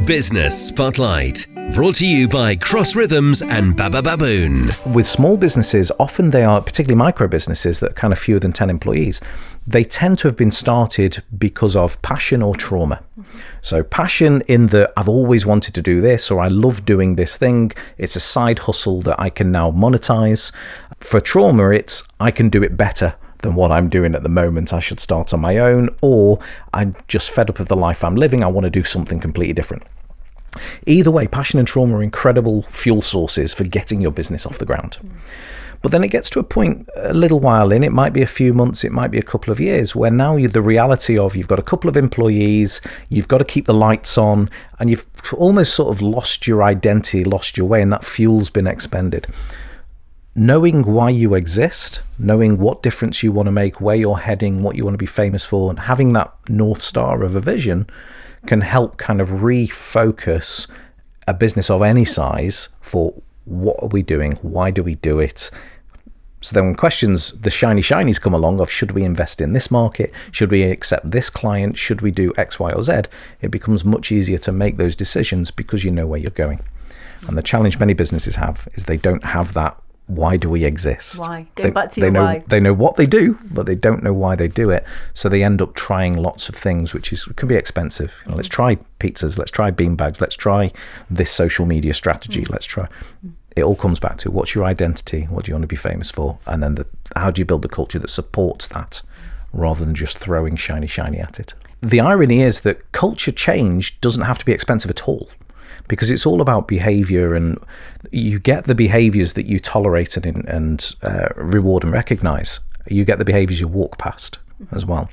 Business Spotlight, brought to you by Cross Rhythms and Baba Baboon. With small businesses, often they are, particularly micro businesses that are kind of fewer than 10 employees, they tend to have been started because of passion or trauma. So passion in the, I've always wanted to do this, or I love doing this thing. It's a side hustle that I can now monetize. For trauma, it's I can do it better than what I'm doing at the moment. I should start on my own, or I'm just fed up of the life I'm living. I want to do something completely different. Either way, passion and trauma are incredible fuel sources for getting your business off the ground. But then it gets to a point a little while in, it might be a few months, it might be a couple of years, where now the reality of you've got a couple of employees, you've got to keep the lights on, and you've almost sort of lost your identity, lost your way, and that fuel's been expended. Knowing why you exist, knowing what difference you want to make, where you're heading, what you want to be famous for, and having that North Star of a vision can help kind of refocus a business of any size for what are we doing, why do we do it. So then when questions, the shinies come along of should we invest in this market, should we accept this client, should we do X, Y, or Z, it becomes much easier to make those decisions because you know where you're going. And the challenge many businesses have is they don't have that. Why do we exist? Why? Going back to your why. They know what they do, but they don't know why they do it. So they end up trying lots of things, which can be expensive. You know, let's try pizzas. Let's try beanbags. Let's try this social media strategy. Let's try. It all comes back to what's your identity? What do you want to be famous for? And then how do you build a culture that supports that rather than just throwing shiny at it? The irony is that culture change doesn't have to be expensive at all, because it's all about behavior, and you get the behaviors that you tolerate and reward and recognize. You get the behaviors you walk past as well.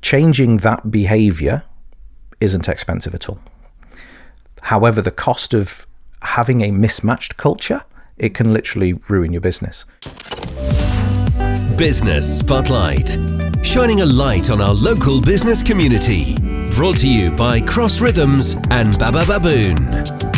Changing that behavior isn't expensive at all. However, the cost of having a mismatched culture, it can literally ruin your business. Business Spotlight, shining a light on our local business community. Brought to you by Cross Rhythms and Baba Baboon.